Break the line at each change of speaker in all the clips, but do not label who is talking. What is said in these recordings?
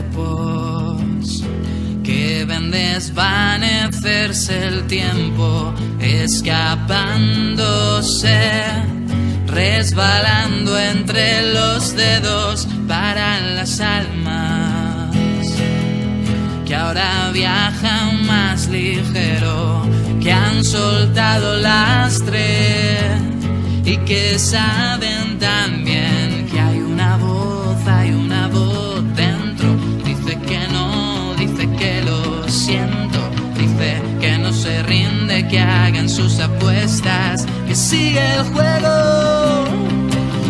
cuerpos que ven desvanecerse el tiempo, escapándose, resbalando entre los dedos para las almas que ahora viajan más ligero, que han soltado lastre y que saben también que hay una voz dentro. Dice que no, dice que lo siento, dice que no se rinde, que hagan sus apuestas, que sigue el juego.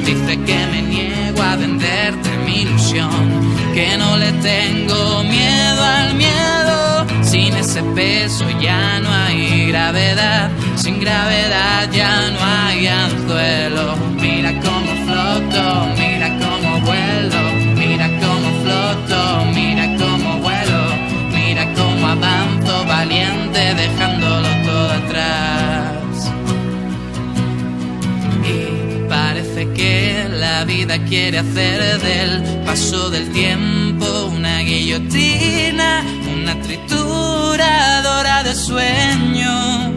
Dice que me niego a venderte mi ilusión, que no le tengo miedo al miedo. Sin ese peso ya no hay gravedad, sin gravedad ya no hay anzuelo. Mira cómo floto, mira cómo vuelo, mira cómo floto, mira cómo vuelo, mira cómo avanzo valiente dejándolo todo atrás. Y parece que la vida quiere hacer del paso del tiempo una guillotina, una trituradora de sueños.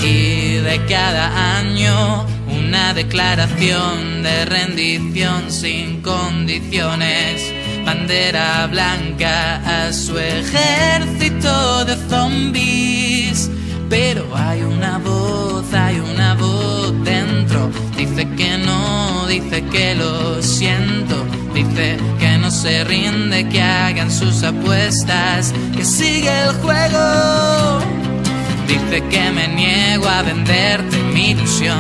Y de cada año una declaración de rendición sin condiciones, bandera blanca a su ejército de zombies. Pero hay una voz dentro. Dice que no, dice que lo siento, dice que no se rinde, que hagan sus apuestas, que sigue el juego. Dice que me niego a venderte mi ilusión,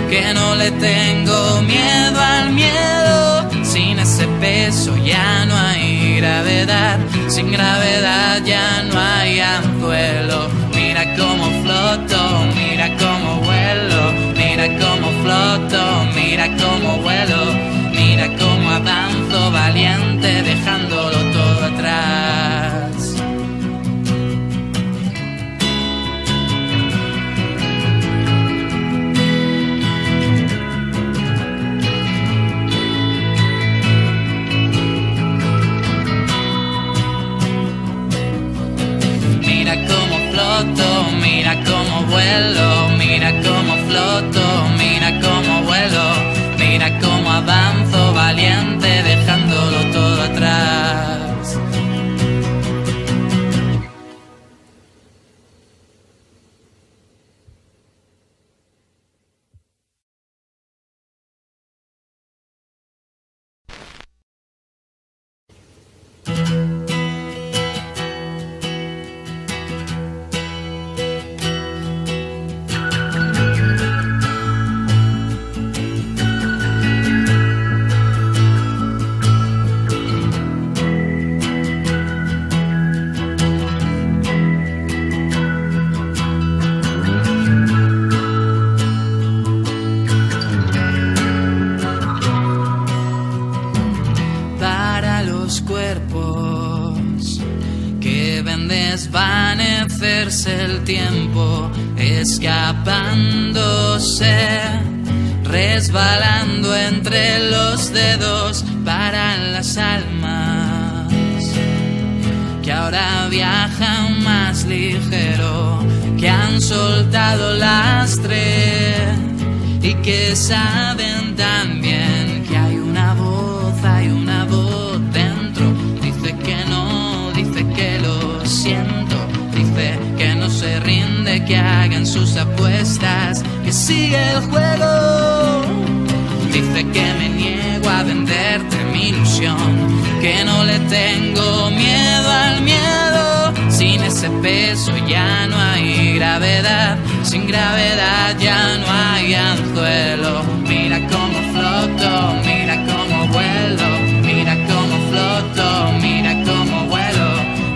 que no le tengo miedo al miedo. Sin ese peso ya no hay gravedad, sin gravedad ya no hay anzuelo. Mira cómo floto, mira cómo vuelo, mira cómo floto, mira cómo vuelo, mira cómo avanzo valiente dejándolo todo atrás. Mira cómo floto, mira cómo vuelo, mira cómo floto, mira cómo vuelo, mira cómo avanzo valiente dejándolo todo atrás. Desvanecerse el tiempo, escapándose, resbalando entre los dedos para las almas que ahora viajan más ligero, que han soltado lastre y que saben también que hay una voz dentro. Dice que no, dice que lo siento, dice que no se rinde, que hagan sus apuestas, que sigue el juego. Dice que me niego a venderte mi ilusión, que no le tengo miedo al miedo. Sin ese peso ya no hay gravedad, sin gravedad ya no hay anzuelo. Mira cómo floto, mira cómo vuelo, mira cómo floto, mira cómo vuelo,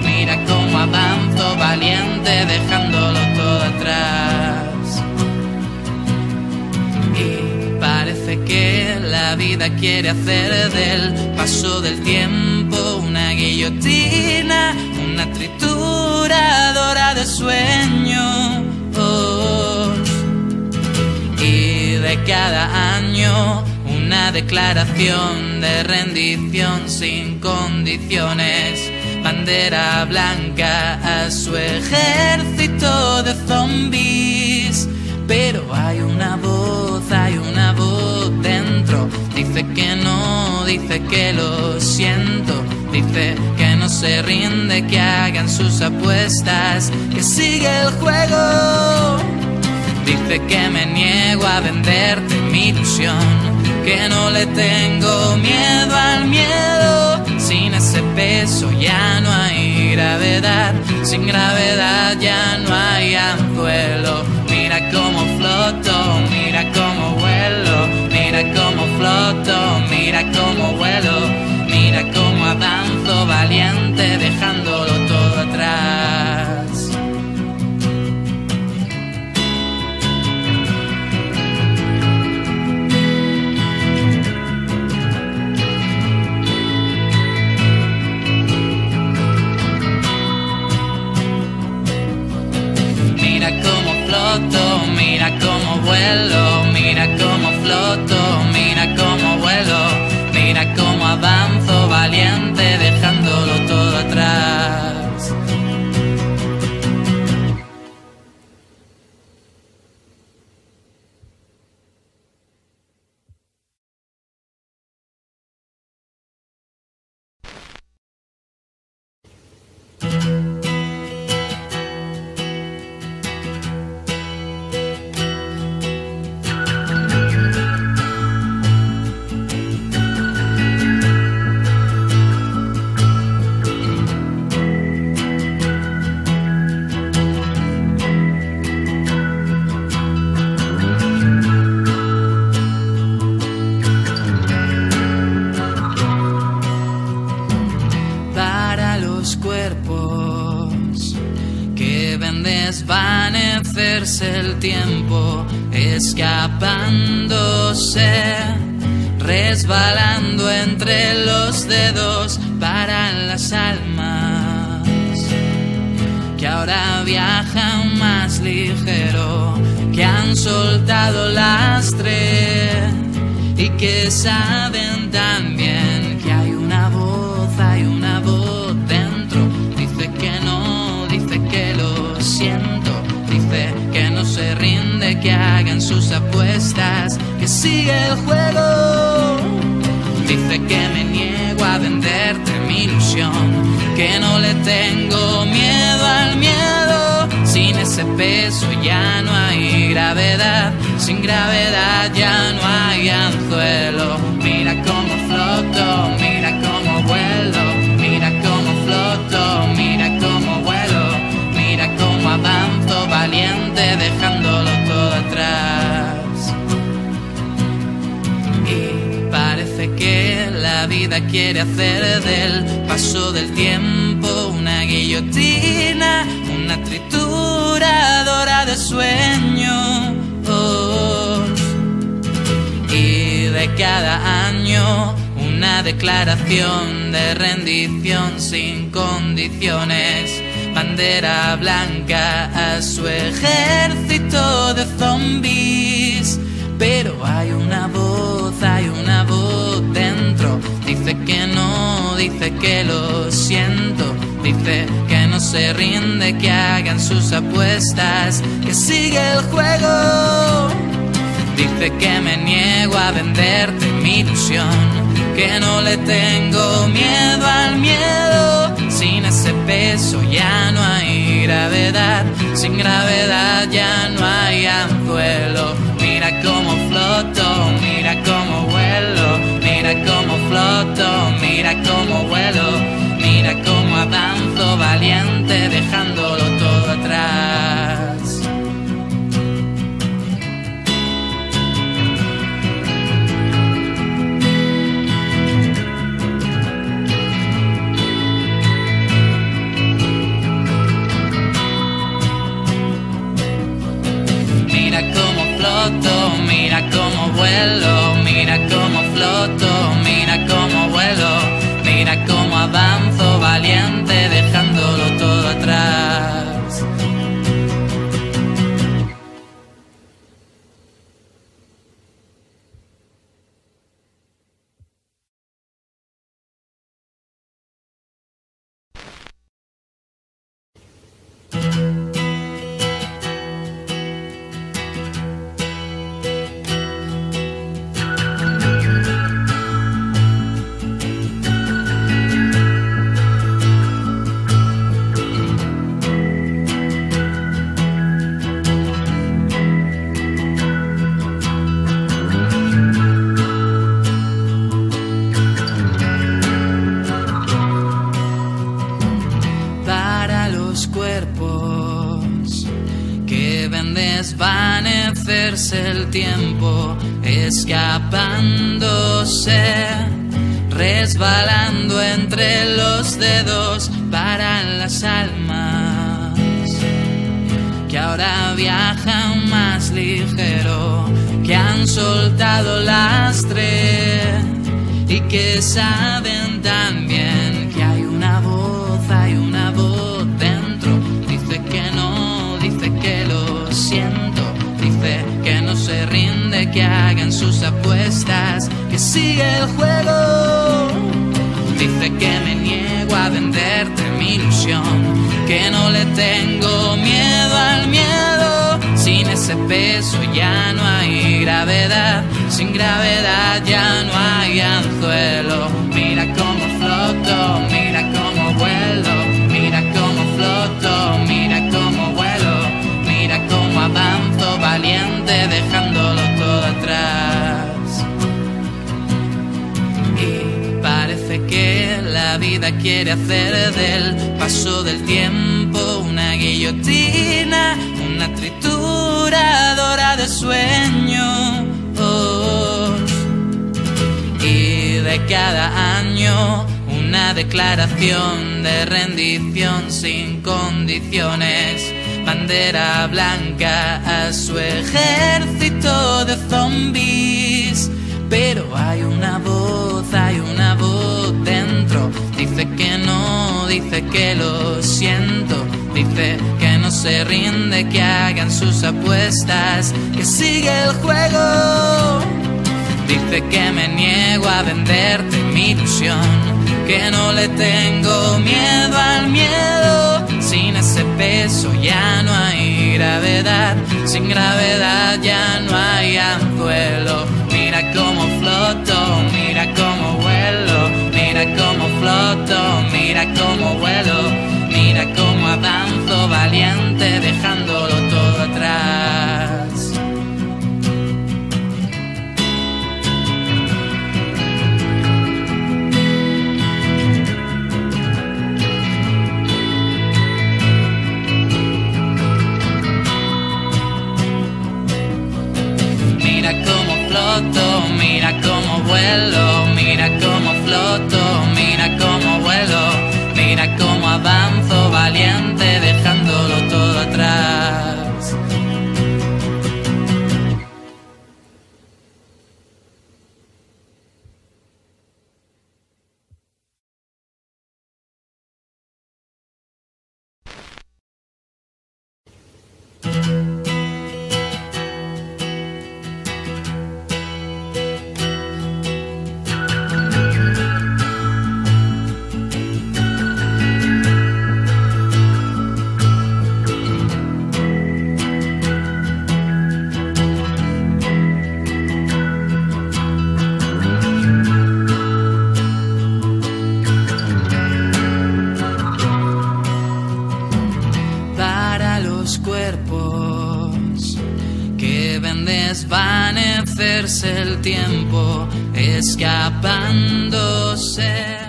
mira cómo avanzo valiente dejándolo todo atrás. Y parece que la vida quiere hacer del paso del tiempo una guillotina, una trituradora de sueños. Y de cada año una declaración de rendición sin condiciones. Bandera blanca a su ejército de zombies. Pero hay una voz dentro. Dice que no, dice que lo siento. Dice que no se rinde, que hagan sus apuestas, que sigue el juego. Dice que me niego a venderte mi ilusión, que no le tengo miedo al miedo. Sin ese peso ya no hay gravedad, sin gravedad ya no hay anzuelo. Mira cómo floto, mira cómo vuelo, mira cómo floto, mira cómo vuelo, mira cómo avanzo valiente dejándolo todo atrás. Mira cómo floto, mira cómo vuelo, mira cómo floto, mira cómo vuelo, mira cómo avanzo valiente dejándolo todo atrás. Desvanecerse el tiempo, escapándose, resbalando entre los dedos para las almas que ahora viajan más ligero, que han soltado lastre y que saben también que hay una voz dentro. Dice que no, dice que lo siento, dice que no se rinde, que hagan sus apuestas, que sigue el juego. Dice que me niego a venderte mi ilusión, que no le tengo miedo al miedo. Sin ese peso ya no hay gravedad, sin gravedad ya no hay anzuelo. Mira cómo floto, mira cómo vuelo, mira cómo floto, mira cómo vuelo, mira cómo avanzo valiente dejándolo todo atrás. Y parece que la vida quiere hacer del paso del tiempo una guillotina, una trituradora de sueños. Y de cada año una declaración de rendición sin condiciones. Bandera blanca a su ejército de zombies. Pero hay una voz dentro. Dice que no, dice que lo siento. Dice que no se rinde, que hagan sus apuestas, que sigue el juego. Dice que me niego a venderte mi ilusión, que no le tengo miedo al miedo. Sin ese peso ya no hay gravedad, sin gravedad ya no hay anzuelo. Mira cómo floto, mira cómo vuelo, mira cómo floto, mira cómo vuelo, mira cómo avanzo valiente dejándolo todo atrás. Mira cómo floto, mira cómo vuelo, mira cómo floto, mira cómo vuelo, mira cómo avanzo valiente dejándolo todo atrás. desvanecerse el tiempo, escapándose, resbalando entre los dedos para las almas que ahora viajan más ligero, que han soltado lastre y que saben también que hay una voz dentro. Dice que no, dice que lo siento, dice que no se rinde, que hagan sus apuestas, que sigue el juego. Dice que me niego a venderte mi ilusión, que no le tengo miedo al miedo. Sin ese peso ya no hay gravedad, sin gravedad ya no hay anzuelo. Mira cómo floto, mira cómo vuelo, mira cómo floto, mira cómo vuelo, mira cómo avanzo valiente dejándolo todo atrás. Y parece que la vida quiere hacer del paso del tiempo una guillotina, una trituradora de sueños. Y de cada año una declaración de rendición sin condiciones, bandera blanca a su ejército de zombies. Pero hay una voz dentro, dice que no, dice que lo siento, dice que no se rinde, que hagan sus apuestas, que sigue el juego. Dice que me niego a venderte mi ilusión, que no le tengo miedo al miedo. Sin ese peso ya no hay gravedad, sin gravedad ya no hay anzuelo. Mira cómo floto, mira cómo vuelo, mira cómo floto, mira cómo vuelo, mira cómo avanzo valiente dejándolo todo atrás. Mira cómo floto, mira cómo vuelo, mira cómo floto, mira cómo vuelo, mira cómo avanzo valiente dejándolo todo atrás. Cuerpos que ven desvanecerse el tiempo, escapándose.